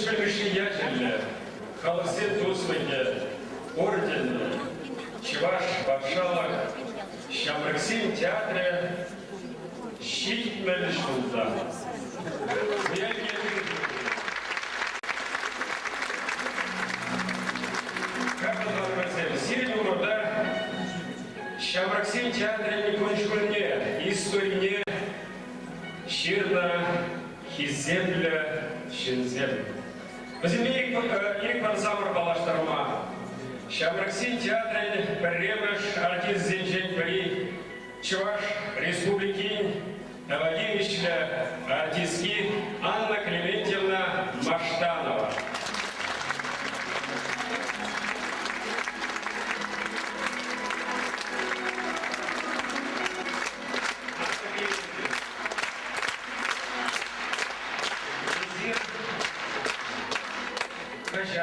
предприятельная, холосте туслыне, орденный, чеваш бабшалах, Шамраксин театре, щит мелешнулда. Как это сильно рода, Шамраксин театре не кончкульне, исторне, щирна, хиземля, щенземля. По земле их пансамр балаштарма. Шамраксин театре перемеш артист зенжень при Чуваш республики Владимировича артистки Анна Клементьевна Маштанова.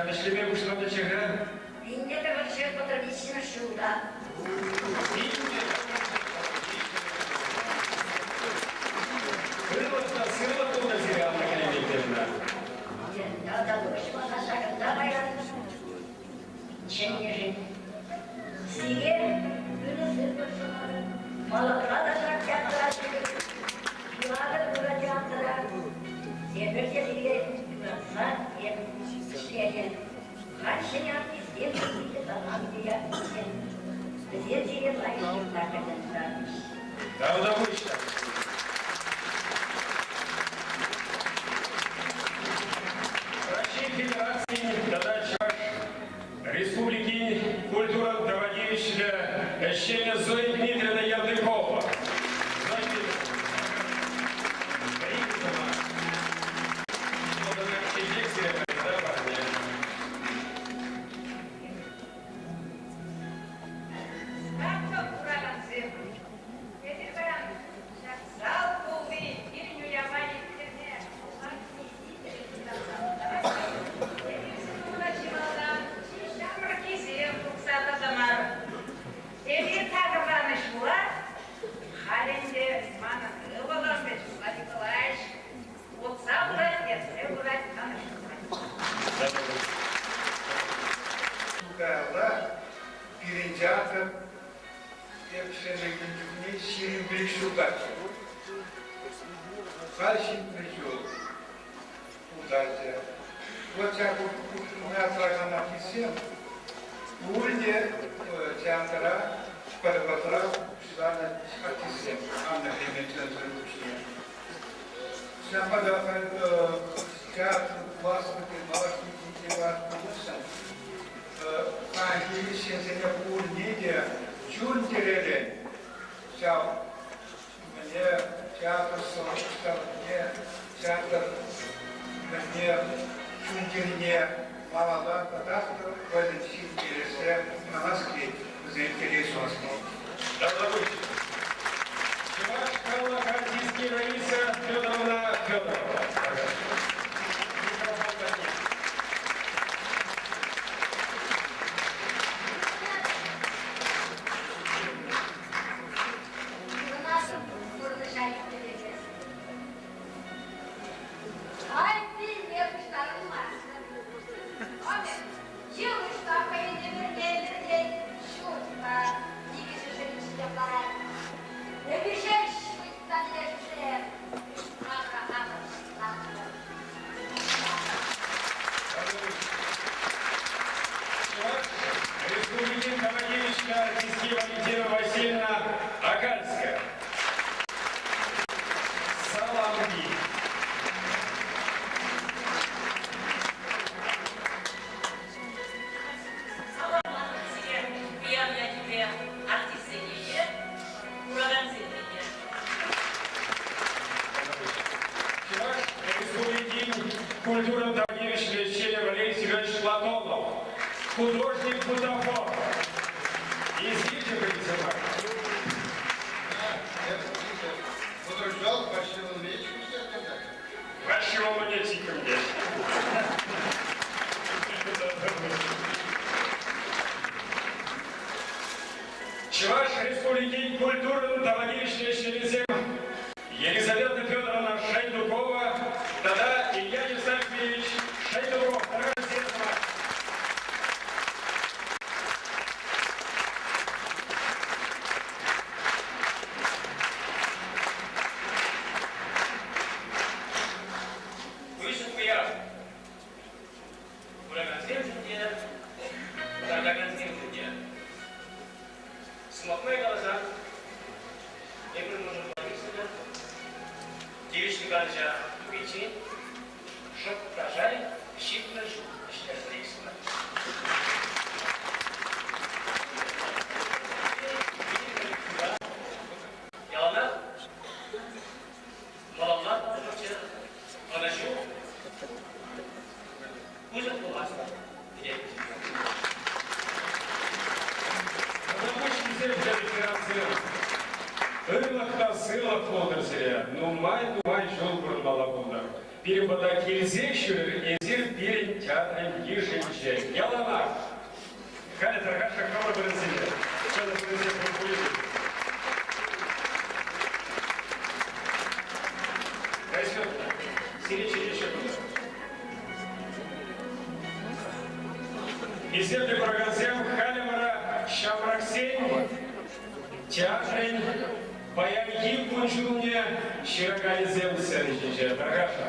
Дошли бы что до чего? Инде вообще по традиции шуда. Было сила туда зеркало Клементьевна. Да, да, больше наша когда моя. Чем не жить? Сиге, günü sırtı Malakada şarkılara çıkıp, Yılağır duracağımdıra, Zebrece sige, Yılağır işleyen, Kaç şey yaptıyız, Zebrece zaman diye, Zebrece'ye layıklıklar kazanırlarmış. Да, удовольствие. Российской Федерации, тогда Республики культура проводившая Щеня Зоя Дмитриевна Ярдыкова. Birinci atı hepsine gündüzünü şirin bir şu kaçı. Karşımda yol. Udacı. Вотча мы отражаем все. Урде театра перепатра сюда артисты. Анна Клементьевна Зручная. Сямпада театр классный, малышный, неважно. Hangi siyasete bu neydi? Jun tereli, şap, ne tiyatro sanatçılar, ne tiyatro, ne jun tereli, malada, tahtı, böyle çizgilerse, namaskli, zainteresuasını. Добровольцы. Чуваш Калла Хартийский Раиса Федоровна Федорова. Артистки Валентина Васильевна Акальская. Саламги. Культура Давневича Щеня Валерий Сергеевич Платонов, художник-бутафор. Извините, Валентина. Подождал, почти он вечер, Вашего монетика мне. Чуваш Республики культуры Давневича Щеня Елизавета Федоровна Шайдукова, тогда Илья Евстафьевич Шайтылов, Тарасенова. Вышел я. Ураган где? Ураган где? Смокные глаза. Я можем говорить сюда. Девичный ганжа выйти. Шок прожали, щит нажу, счастливство. Ялана, малалар, анажу, узел куласта. Рабочий взяли для рекреации. Ырмақта сыйлық болдыр сіре, нумай жол бұрмала бұлдар. Перебада келзек шүрір, езір берін тядын ешінші. Ялана! Қалі тұрға шаққалы бірін сіне. Шаны бірінсе құрпойды. Қайсықты, сені чекеші бұлдар. Есерді құрғансем, қалі мұра шамрақсен, театрын, баянги күншіліне ширағалі землісен үшінші. Тарғаша.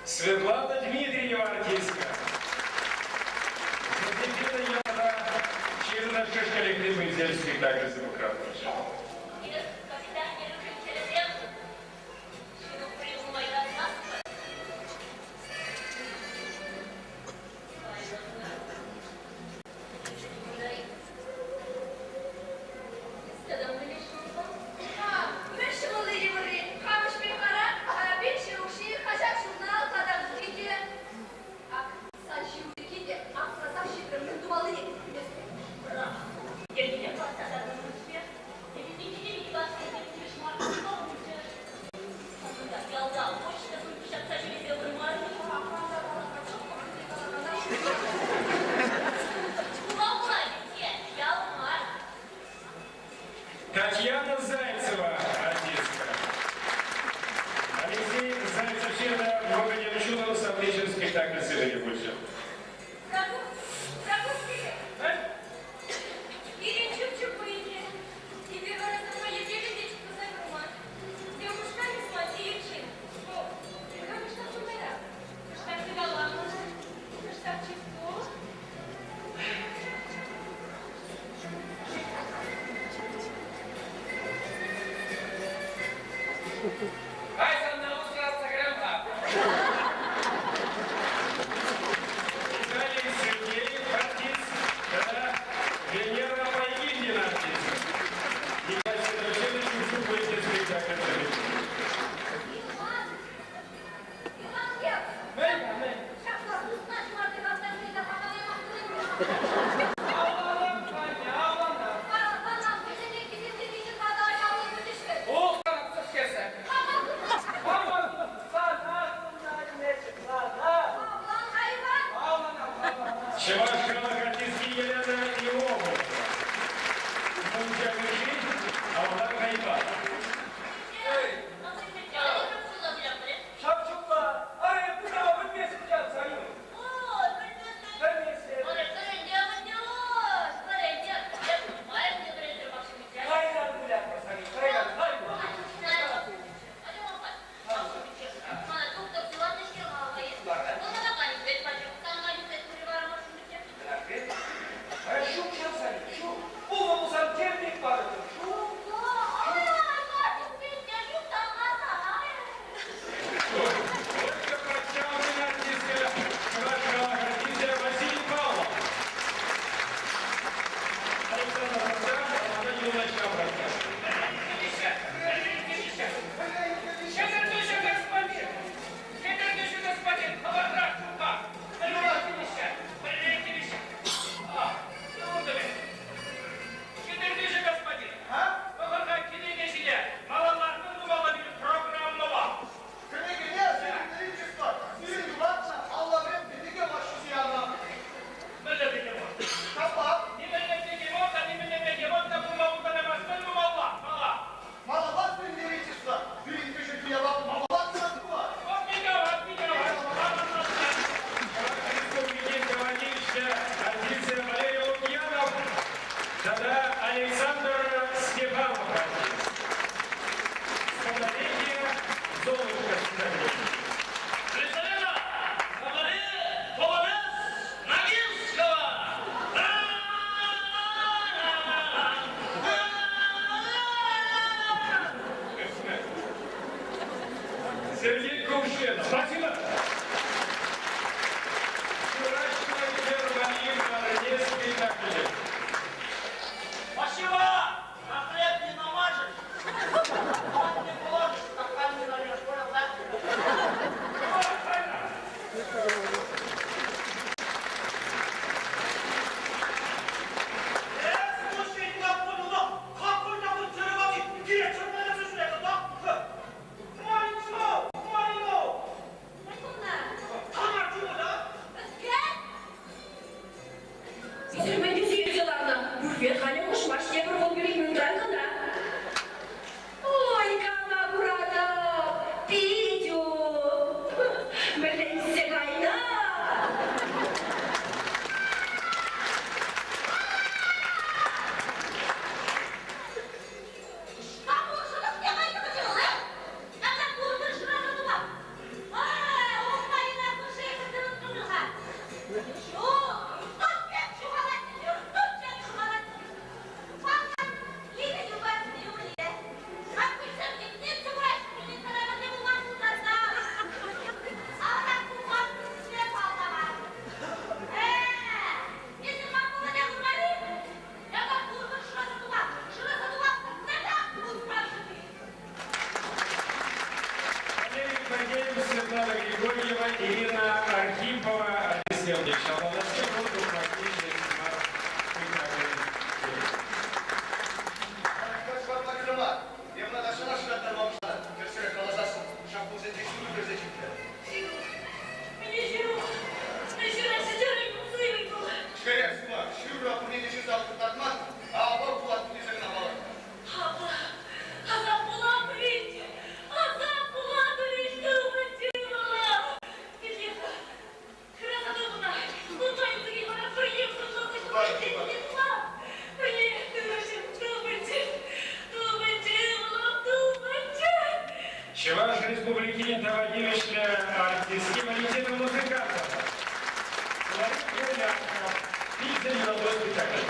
Светлана Дмитриева, артистка. Затеплена Ялана, через наш коллектив мы взяли спектакль за Украину. Татьяна Зайцева, артистка. Алексей Зайцев-Черно, много не учил, совмещен спектакль «Сыны больше». Виталий Сергеев, артист, да, Венера Майгинина, артист. И Василий Васильевич, вы будете спектакль. Чевашкова, артистки Елена Иову. Мунча Миши, Аллах Хайба. Şapçuklar, araya Светлана Григорьева, Ирина Архипова, Алексей Володович, практически Чуваш Республики Владимировича артистки Валентина Музыкантова. Пицца деловой спектакль.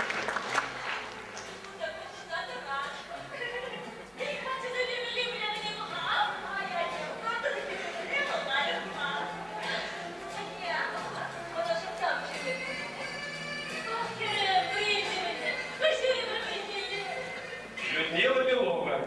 Людмила Белова.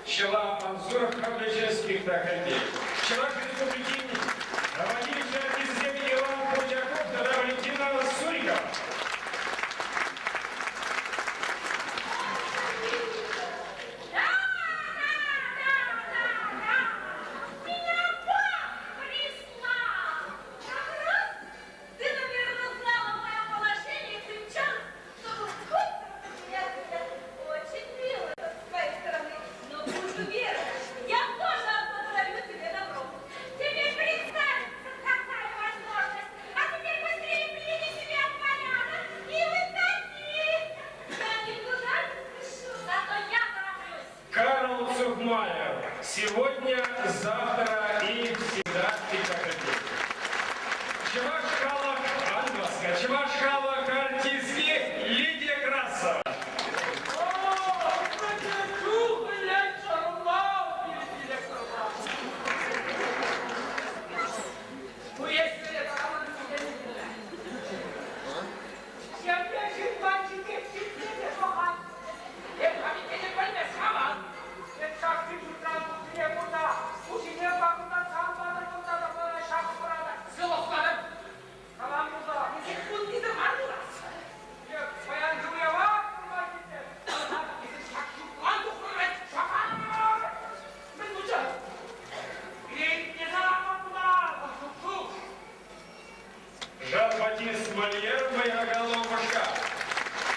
Пчела Мансуров, правда, спектакль. Пчела Республики Владимировича артистки Иван Путяков, тогда Валентина Сурикова. Карл Цухмаев. Сегодня, завтра и всегда спектакль. Чевашкалов Альбаска. Чевашкалов артистки Лидия Красова. Жан-Батист Мольер, моя головушка.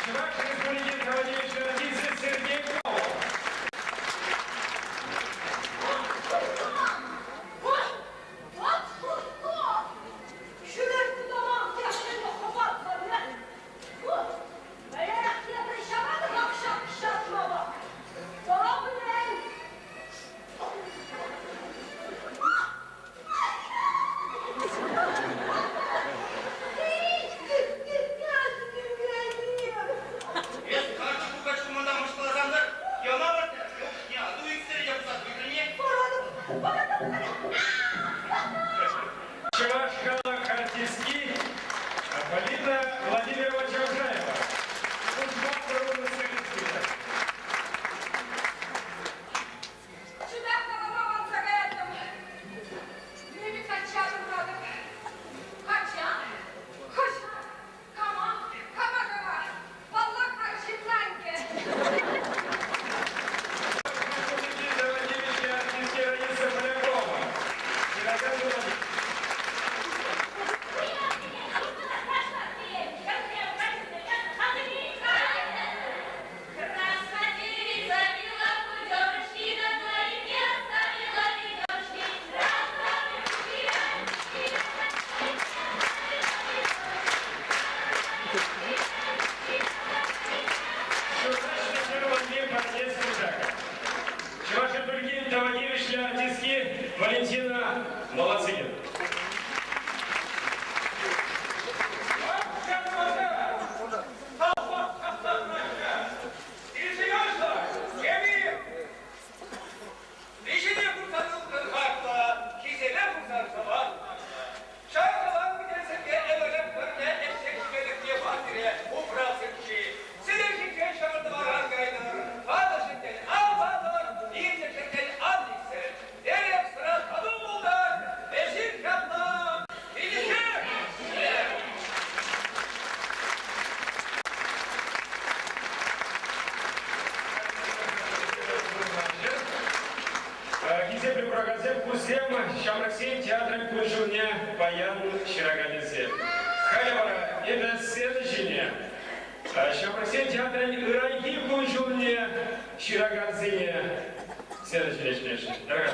Чуваш Республики Владимировича артист Сергей Павлов. Чувашкала артистки Полина Владимировна Чаужаева. Раиса Полякова. Валентина Молодцыгина. Гизеплю прогазем кузем, Шамраксен театрын күнжуне баян ширагалесе. Хайвара, это следующее. Шамраксен театрын ырайги күнжуне ширагалсене. Следующее. Дорогая.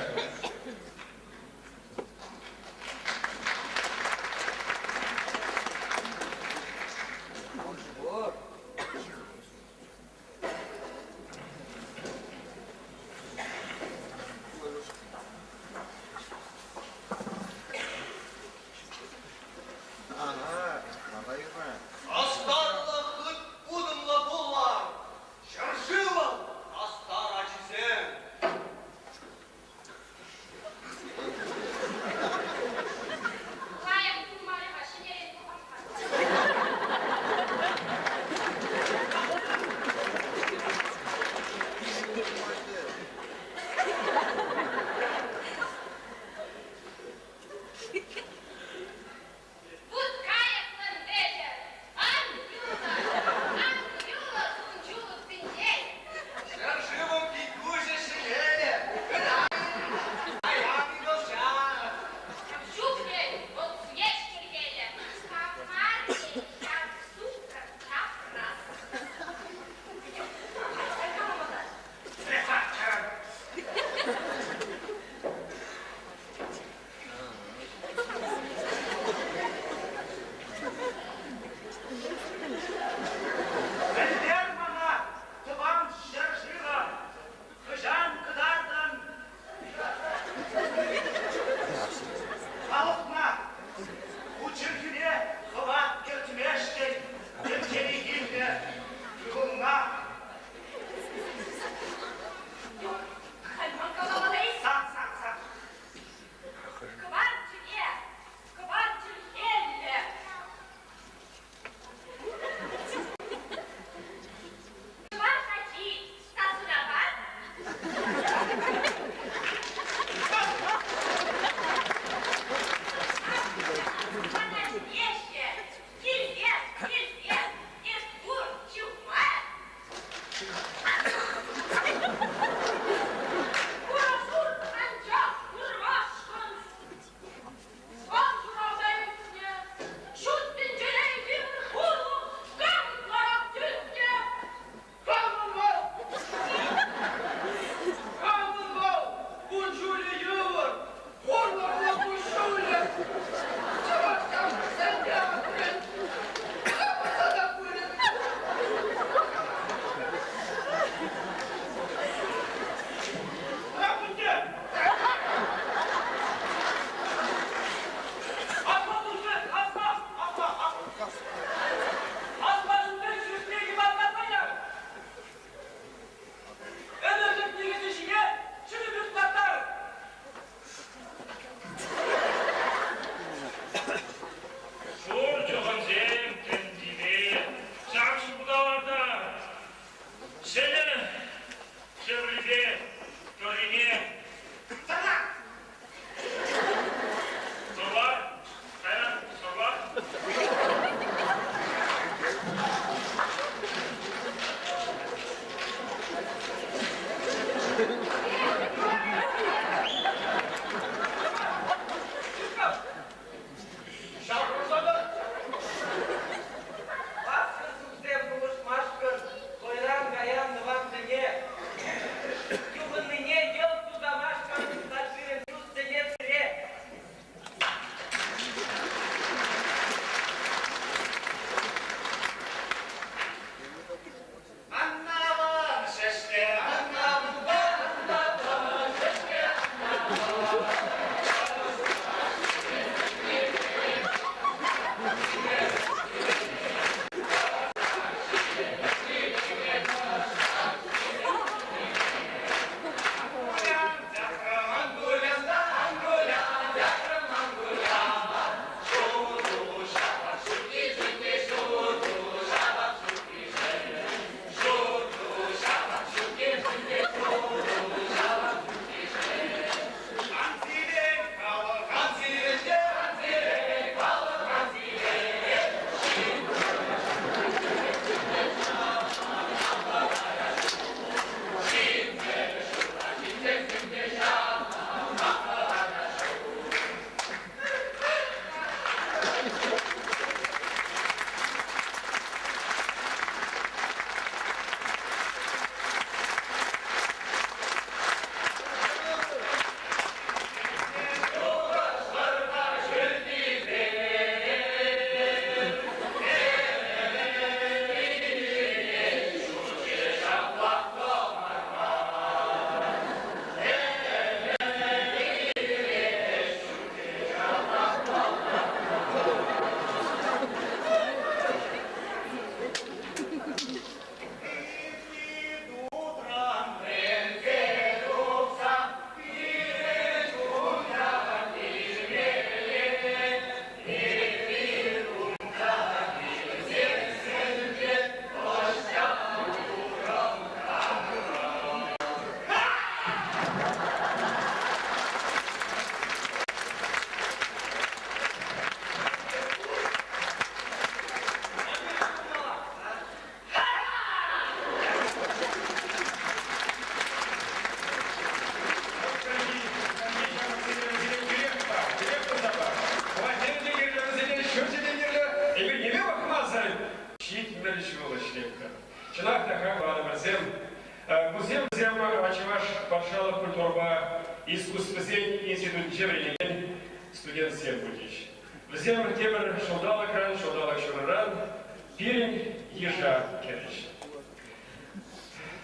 искусство институт Жевренеген студент Сербудич. Взем темер шолдал экран, шолдал экшураран, пирень ежа кереш.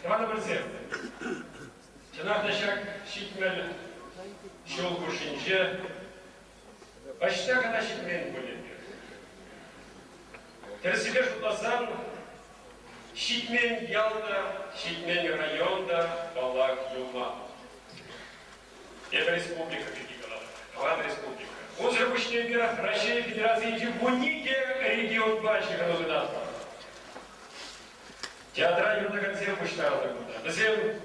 Иван Абрзем, чанар дашак шитмель шолку шинже, почта когда шитмен будет. Терсибе шутласан, шитмен ялда, шитмен районда, балак юма. Это республика Петикала, Иван республика. Он же обычный мир Российской Федерации Джибунике, регион Бачи, Ганузыдатва. Театра Юрдагадзе Пуштарда Гуда. Затем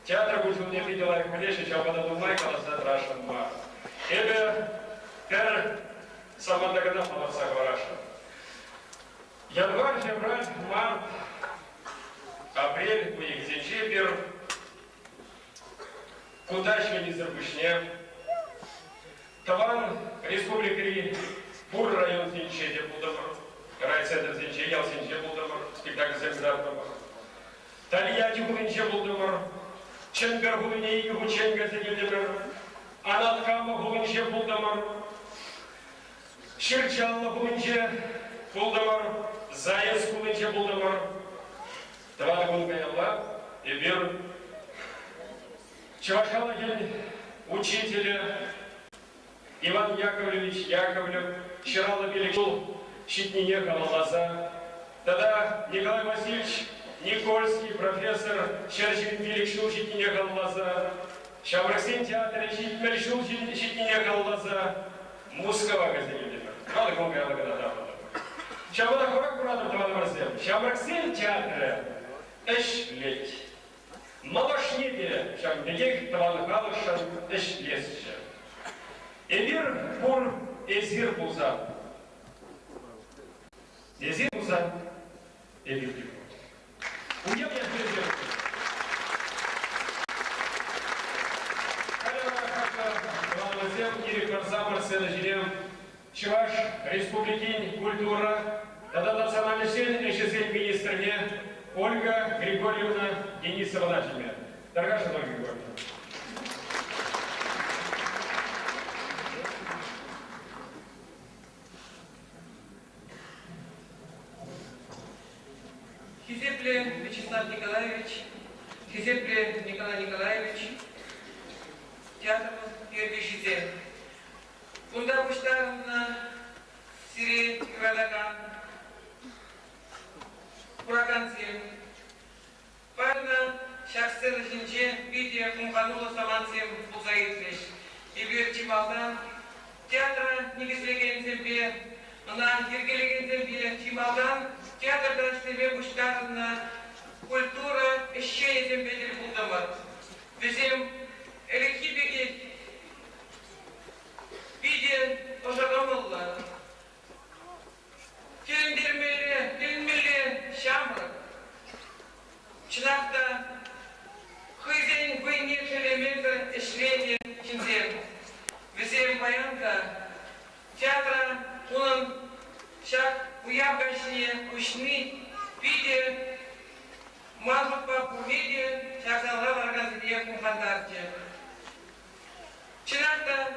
театр Гуджу не видела их Малеши, Чабада Думай, Каласа Рашан Мар. Это пер Самандагана Паласа Гвараша. Январь, февраль, март, апрель, Уик Зенчебер, Кудачка Низербушне, Таван, Республика Пур, район Зенче, Депутамар, райцентр Зенче, Ял Зенче, Булдамар, спектакль Земзавтамар, Тольятти Гулинче, Булдамар, Ченгар Гулине, Игу Ченга Зенчебер, Анаткама Гулинче, Булдамар, Ширчалла Гулинче, Булдамар, Заяц Гулинче, Булдамар, Таван Гулгаялла, и Бер, Чавашалагин, учителя Иван Яковлевич Яковлев, Чирала Беликул, Щитнине Халалаза, тогда Николай Васильевич Никольский, профессор Щерчевин Беликшул, Щитнине Халалаза, Шамраксин театр, Щитмельшул, Щитнине Халалаза, Мускова Газелина. Надо гонка Алагададава. Шамбада Хурак Куратор Таван Марсел, Шамраксин театр, Эшлеть. Малашнеде, Шамбегек Таван Халышан, Эшлесче. Эмир Пур Эзир Буза. Эзир Буза. Эмир Пур. Уем я Эзир. Кирик Марсамар, Сенажирем, Чуваш, Республики, культура, тогда национальный член, исчисление министрне, Ольга Григорьевна Денисова Начиме. Дорогая Ольга Григорьевна. Хизепле Вячеслав Николаевич, Хизепле Николай Николаевич, театр Ербешизе. Бунда Буштарна, Сири Крадакан, Кураганцин, Парна, Шахсен Жинче, Видия Кумханула Самансим Пузаитлиш, и Вирчималдан, театра Нигислеген Зембе, она Ергелеген Зембе, Чималдан, театр Драчтеве Буштарна, культура, ищение Зембе Дельбудамат. Везем Эликибеги, Видия Ожагамалла, Тельмеле, Шамрак, Чнахта, Хызень, Войни, Шелемеза, Эшление, Чинзем. Везем Баянка, театра, он шаг, Уябгашне, Кушни, Видия, Мазупа, Видия, Шахзала, Варганзия, Кумхандарте. Чнахта,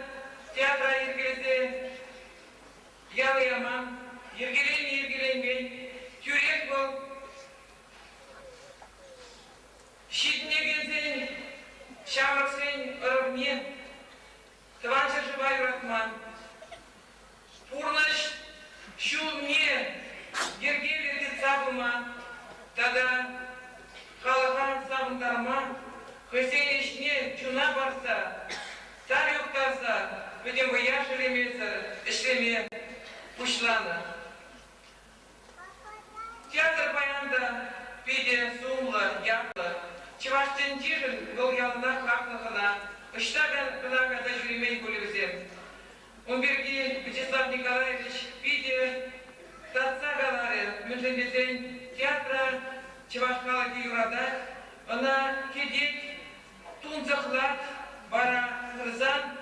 театра Ергелезе, Ялыяма, Ергелен, Тюрек был, Щитнегензен, Шамраксен, Равне, Тванша Живай Рахман, Пурнаш, Шулне, Ергеле Цабума, тогда Халахан Сабундарма, Хасенишне, Чуна Барса, Тарюк Тарса, Видим вы Яшелемезер, Эшлеме, Пушлана. Театр Баянда, Пиде, Сумла, Япла, Чеваштен Тижин, был ялна Хакнахана, Штаган Канага Тажуримей Кулевзем. Умберги Вячеслав Николаевич, Пиде, Татца Галаре, Мюншендезень, театра Чевашкала Юрада, она Кедет, Тунзахлад, Бара Рзан,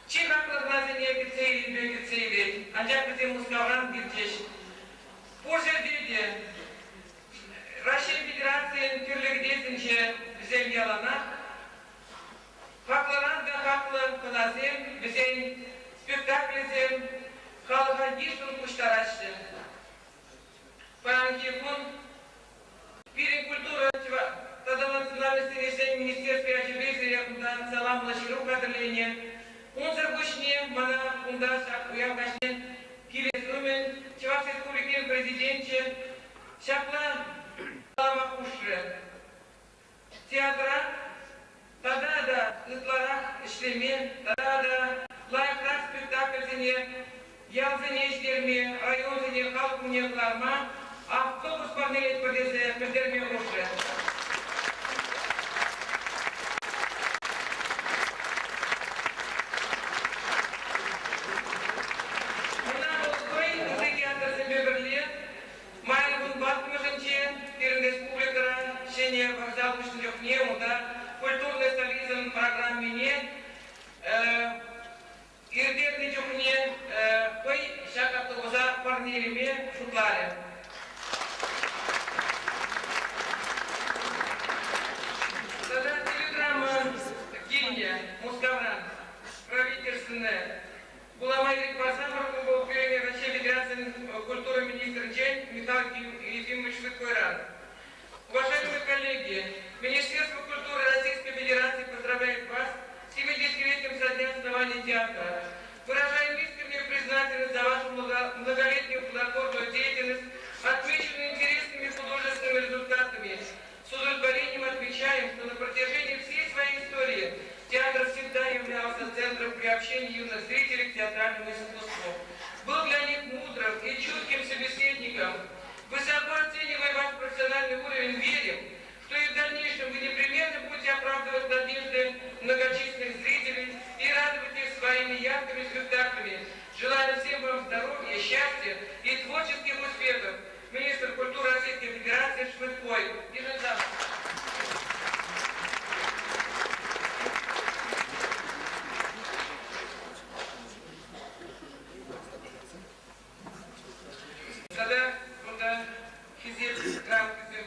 Чехаклазне Гецейли, Анджак Мускавран Гирчеш. Позже дети Российской Федерации Тюрлегдесенче Земьялана, Haklaran da haklı kınazem, bizen spektaklizem, halka gişun kuştaraştı. Панкипун, пирин культура, тогда национальное средство Министерства очевидности, салам лаширу кадрление, он заргушне, мана, ундаш, уявгашне, киресумен, чеваш республикин президенте, шапла, лама кушре. Театра, тогда да, ытларах, шлеме, тогда да, лайфрак спектакль зене, ялзене иштерме, район зене, халк мне кларма, автобус парнелет подезе, пендерме ушре. Мына болсой, узы театр Беберле, майын батмыжынче, Пермь республикара, шене вокзал ушнёхне, муда, культурный столицын программине, ирдерный чухне, той шак автобуса парнелеме шутларе. Тогда телеграмма Кинья, Мускавран, правительственная. Была моя Басамбург, был премьер Российской Федерации культуры министр Чень Михаил Ефимович Швидкойран. Уважаемые коллеги, Министерство культуры Российской Федерации поздравляет вас с 70-летием со дня основания театра. Выражаем искреннюю признательность за вашу многолетнюю плодотворную деятельность, отмеченную интересными художественными результатами. С удовлетворением отмечаем, что на протяжении всей своей истории театр всегда являлся центром приобщения юных зрителей к театральному искусству. Был для них мудрым и чутким собеседником. Высоко оценивая ваш профессиональный уровень, верим, что и в дальнейшем вы непременно будете оправдывать надежды многочисленных зрителей и радовать их своими яркими спектаклями. Желаю всем вам здоровья, счастья и творческих успехов. Министр культуры Российской Федерации Швидкой. Тогда Хизет Грамотный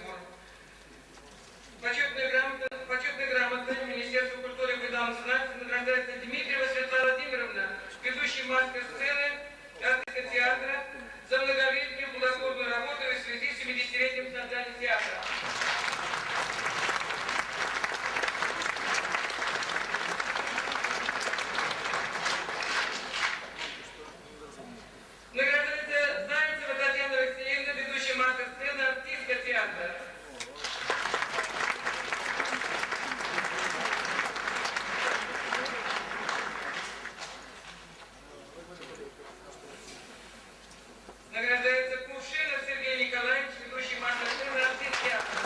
Почетной грамотой Министерства культуры и выдаванства награждается Дмитриева Светлана Владимировна, ведущий мастер сцены, артистка театра, за многолетнюю плодотворную работу в связи с 70-летием создания театра. Награждается Зайцева Татьяна Алексеевна, ведущий мастер сцены, артистка театра. Награждается Кувшинов Сергей Николаевич, ведущий мастер сцены, артист театра.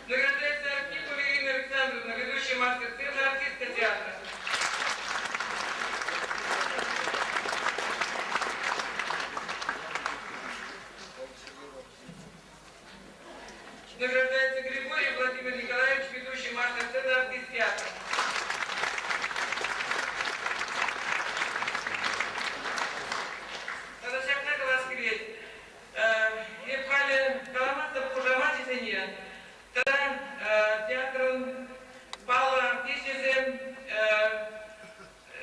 Награждается Архипова Ирина Александровна, ведущий мастер сцены, артистка театра. Награждается Григорий Владимир Николаевич, ведущий мастер сцены, артист театра. Тогда всяк на глаз греть. Епхали Каламата Пужамати Сенья. Тогда театром Павла Артисизем,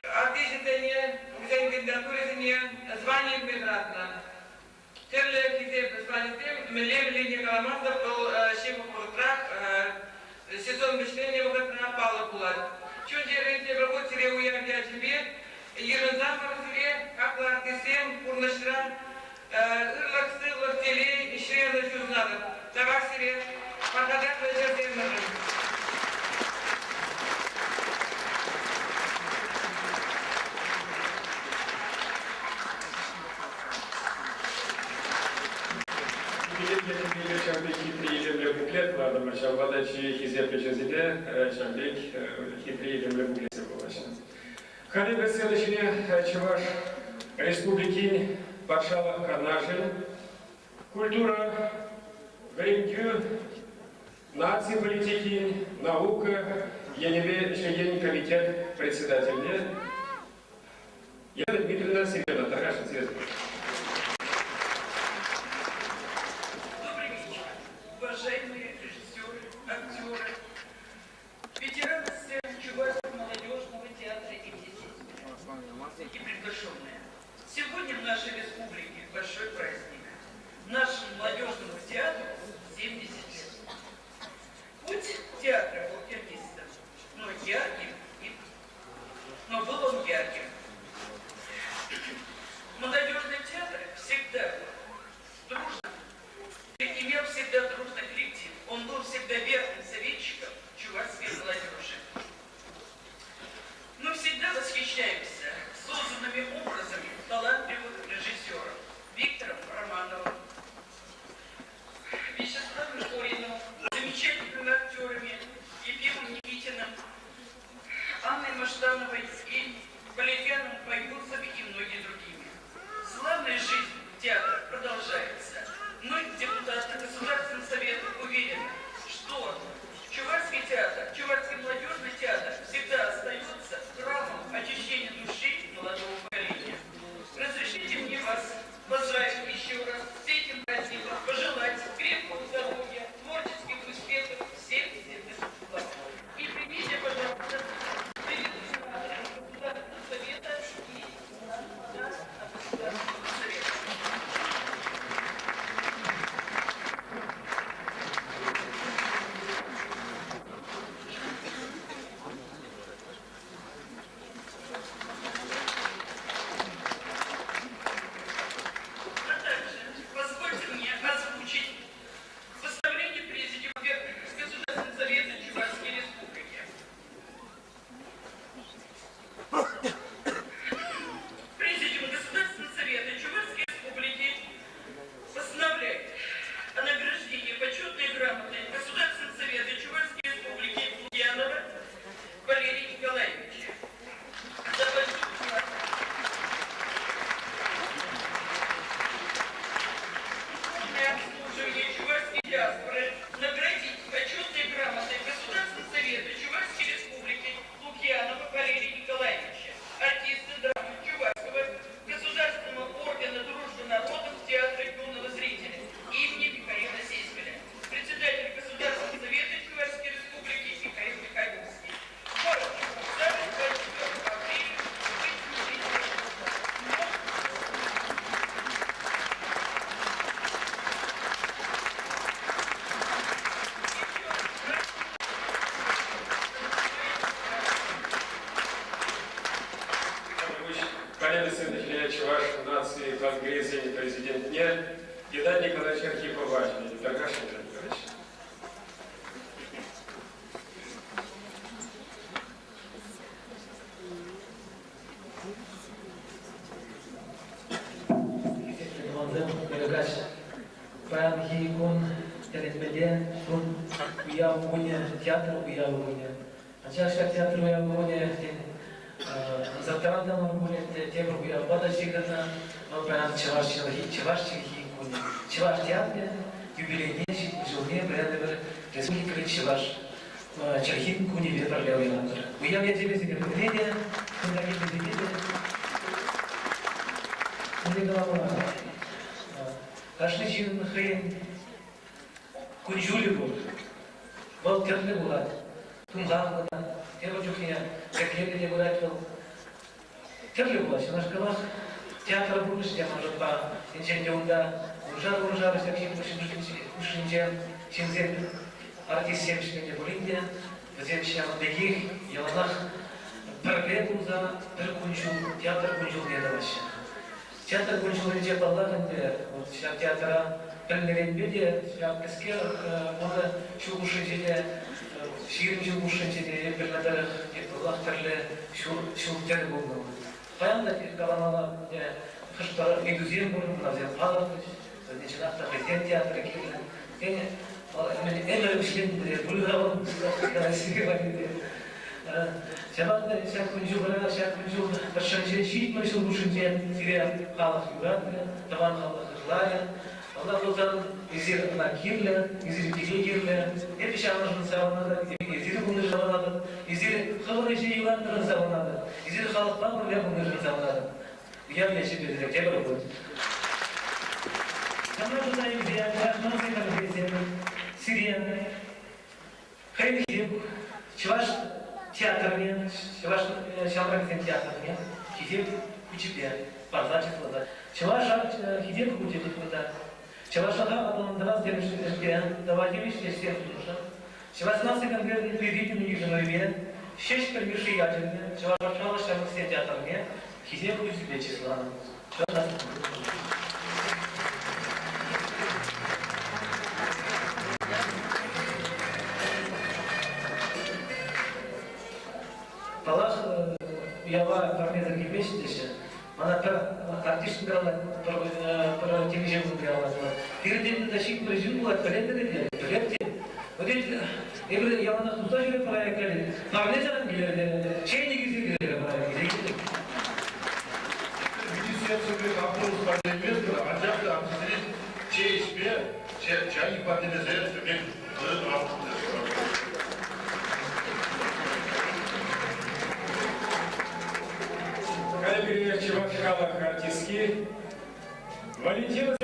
Артисизене, взяли кандидатуры Сенья, звание Медратна. Терле Кизеп Спанитем, Мелем Линия Каламата, был Шема Пуртрах, сезон мечтания Вагатна Павла Пулат. Чунти Ренте работе Реуя Гячебе, Ерензам Арзуре, Акла Артисем, Пурнашра, Ирлак Сырлак Телей, Ишрена Чузнада. Табак Сире, Пахадак Лежерден Мэрэн. Буклет, ладно, Маршалвадачи, Хизеп Печензиде, Шамбек, хитрый земля буклет Сергулача. Халига следующее, Чуваш, Республики, Патшала, Карнашин, культура, Гримкю, нации, политики, наука, Янин комитет, председатель, Яна Дмитриевна Семеновна, Тарашин, Светлана. уважаемые режиссеры, актеры, ветераны сцены Чувашского молодежного театра имени Сеськина и приглашенные. Сегодня в нашей республике большой праздник. Нашему молодежному театру 70 лет. Путь театра был тернистым, но ярким, но был он ярким. Молодежный театр всегда был дружным, имел всегда дружный коллектив. Он был всегда верным советчиком чувашской молодежи. Мы всегда восхищаемся созданными образами талантливых режиссеров Виктором Романовым, Вячеславом Шкуриным, замечательными актерами Ефимом Никитиным, Анной Маштановой и Валерьяном Байгурцевым и многими другими. Славная жизнь театра продолжается. Мы, депутаты Государственного совета, уверены, что Чувашский театр, Чувашский молодежный театр всегда остается храмом очищения души молодого поколения. Разрешите мне вас поздравить еще раз с этим праздником, пожелать крепкого здоровья, творческих успехов, всех земных благ. И примите, пожалуйста, совета и Государственного совета. нации Конгресса и президент дня Геннадий Николаевич Архипов важный. Дорогой Николаевич. Пан телевидение, уявление театра, уявление. А сейчас театр уявление, затратно будет тем уявление, но прям чевашчик хикуни, чеваш театр, юбилейнейший, журне, брендовый, республика чеваш, чехин куни ветролева янтер. Уявление телевидение, Кашничин хрен кунжули был, был терли булат, тумган был, терочухня, какие где булат был, терли булат, что наш калах театр был, что я может по инженерунда, ужар, всякие кушинче, чинзен, артист семьшки где булинде, вземщина бегих, яланах, проблему за перкунчу, театр кунжул не даваща. Театр кунжул не паллаханде, вот сейчас театра пельмеренбеде, сейчас каскер, мода чугушинчеде, ширин чугушинчеде, пельмердерах, лахтерле, шуртер булгал. Понятно, каланала хаштар медузем булгал, назем палахтыч, начинахта президент театра кирли. Эмер член булгал, красивый. Şabatlar şak kunjublara şak kunjub başşançı şiit meşhur düşünce sire halk yuratlı taban halk hırlaya Allah rozan izir nakirle izir kirle hep şanlıжын savunada izir bunu savunada izir xabarıcı yuratlı savunada izir halktan böyle bunu savunada ya yaşa bezirek cebir olur. Kamera tutayım diye başmanızı kalbiyesini Сирия, Хайдик, Чуваш театрне, Чуваш Шамраксен театрне, Хидик учебе, парзачество, Чуваш Хидик учебе, Чуваш Адон Демишке, Давадимиш, всех душа. Чуваш нас и конкретно приведены еженове, шесть примеши ядерные, Чуваш Шамраксен театрне, Хидик учебе числа. Палах ява парнеза кипешдеше, мана артист брала, про телевизион брала. Перед дашик прежин была перед. Вот эти явно сузажили проекты. Парнеза гилер, чейни гизили проекты. Министерство автобус парламента, анжакта амстрит, чейспе, чайник партизер, мен Калибри Чевахала артистки, Валентина